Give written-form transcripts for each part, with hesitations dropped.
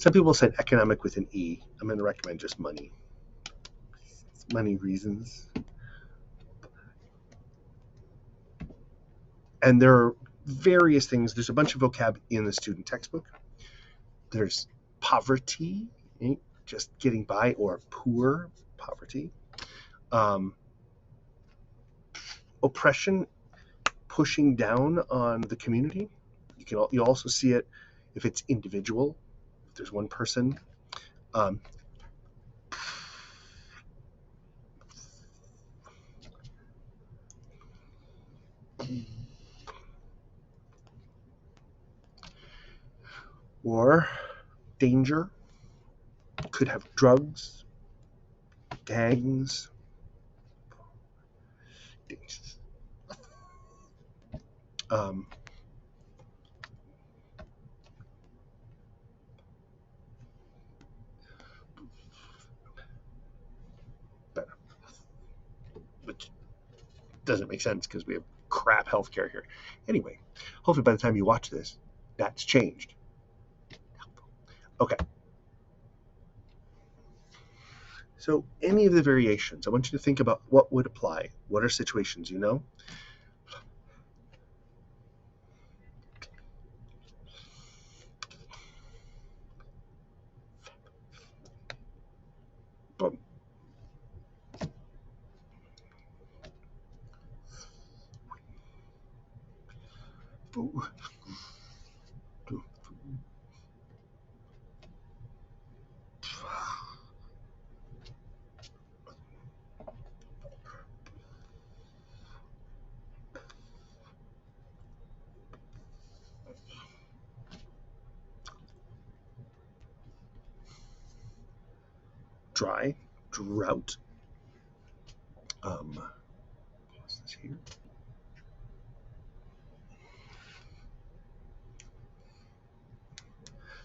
Some people said economic with an E. I'm going to recommend just money. Money reasons. And there are various things. There's a bunch of vocab in the student textbook. There's poverty, just getting by, or poor poverty. Oppression, pushing down on the community. You also see it if it's individual. If there's one person. Or danger. Could have drugs, gangs. Which doesn't make sense because we have crap healthcare here. Anyway, hopefully by the time you watch this, that's changed. Okay. So any of the variations, I want you to think about what would apply. What are situations you know? Boom. Dry, drought. What's this here?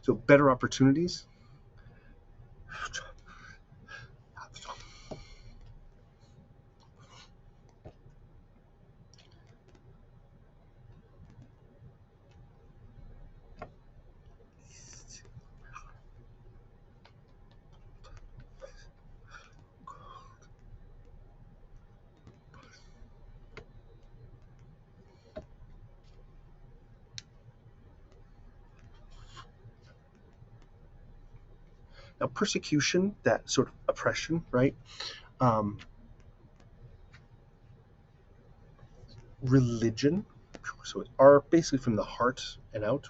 So better opportunities. Now, persecution, that sort of oppression, right? Religion, so it's basically from the heart and out.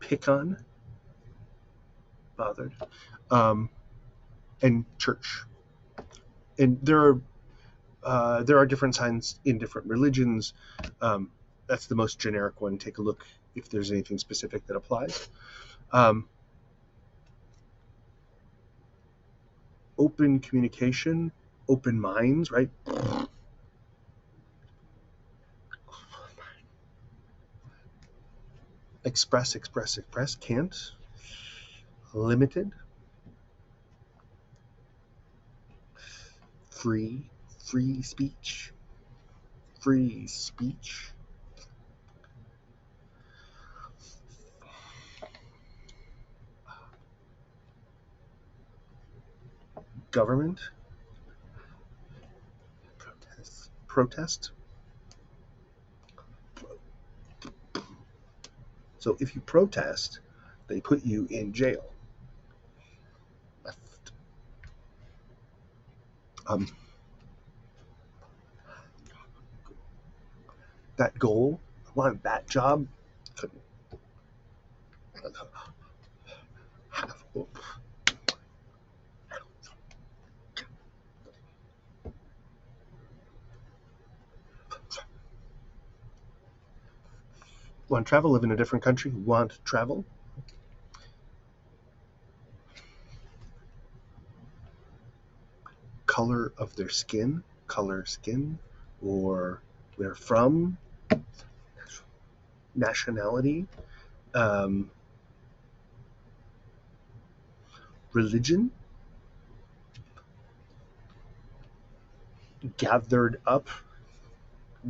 Pick on, bothered, and church. And there are different signs in different religions. That's the most generic one. Take a look if there's anything specific that applies. Open communication, open minds, right? Express, can't. Limited. Free speech. Government. Protest. So if you protest, they put you in jail. Left. That goal, I wanted that job, couldn't. Want to travel, live in a different country, want to travel. Color of their skin, or where from, nationality, religion, gathered up,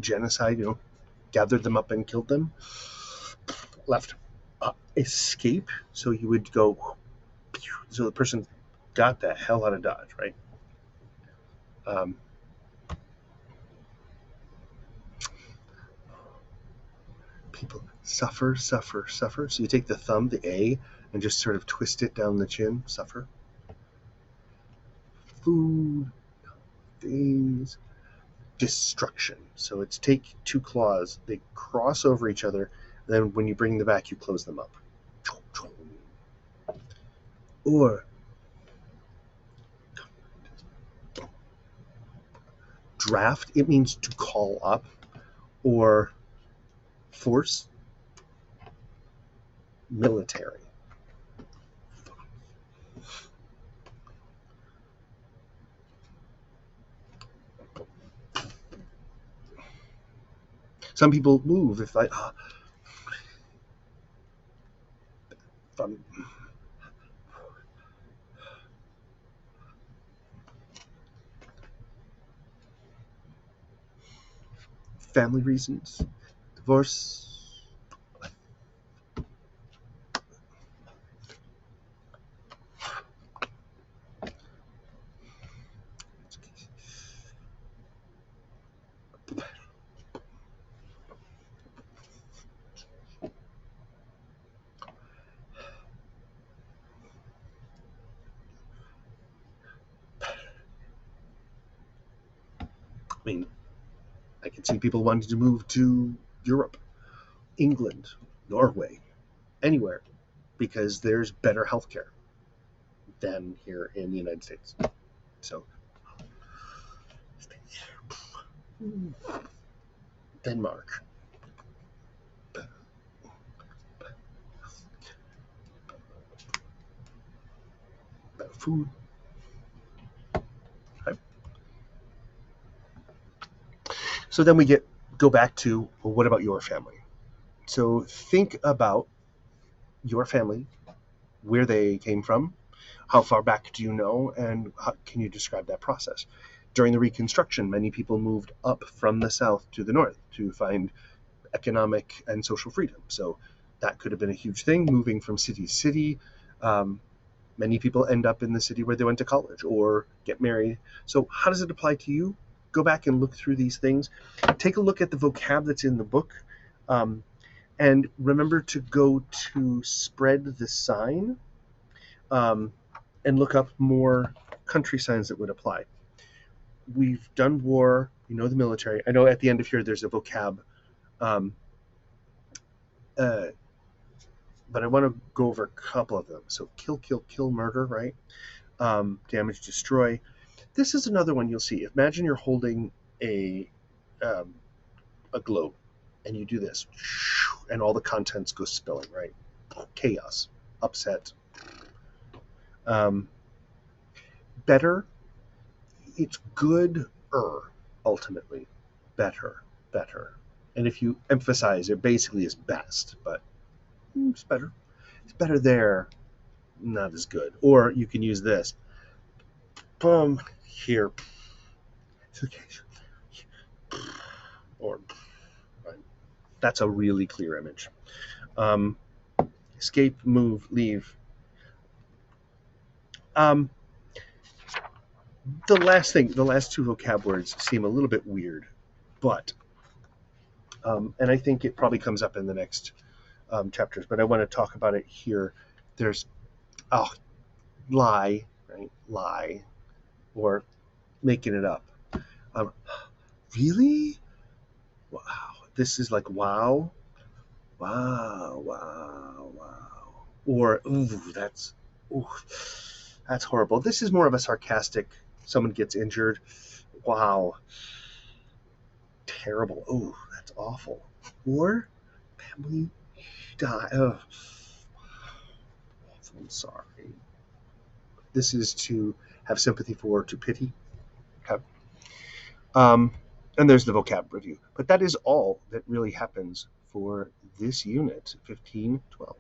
genocide, gathered them up and killed them. Left. Escape, so you would go, so the person got the hell out of Dodge, right? People suffer. So you take the thumb, the A, and just sort of twist it down the chin. Suffer. Food, things, destruction. So it's take two claws, they cross over each other, then when you bring them back, you close them up. Or draft, it means to call up, or force, military. Some people move if like family reasons, divorce. I mean, I can see people wanting to move to Europe, England, Norway, anywhere, because there's better healthcare than here in the United States. So, Denmark. Better food. Right? So then we go back to, well, what about your family? So think about your family, where they came from, how far back do you know, and how can you describe that process? During the Reconstruction, many people moved up from the South to the North to find economic and social freedom. So that could have been a huge thing, moving from city to city. Many people end up in the city where they went to college or get married. So how does it apply to you? Go back and look through these things. Take a look at the vocab that's in the book. And remember to go to spread the sign and look up more country signs that would apply. We've done war, the military. I know at the end of here there's a vocab, but I want to go over a couple of them. So kill, murder, right? Damage, destroy. This is another one you'll see. Imagine you're holding a globe, and you do this, and all the contents go spilling, right? Chaos, upset. Better, it's good, ultimately. Better. And if you emphasize, it basically is best, but it's better. It's better there, not as good. Or you can use this. Boom, here. Or, right. That's a really clear image. Escape, move, leave. The last two vocab words seem a little bit weird, but, and I think it probably comes up in the next chapters, but I want to talk about it here. There's, lie, right? Lie, or making it up. Really? Wow. This is like wow. Or that's horrible. This is more of a sarcastic, someone gets injured. Wow. Terrible. Oh, that's awful. Or family die. Oh. I'm sorry. This is to have sympathy for, to pity. Okay. And there's the vocab review. But that is all that really happens for this unit, 1512.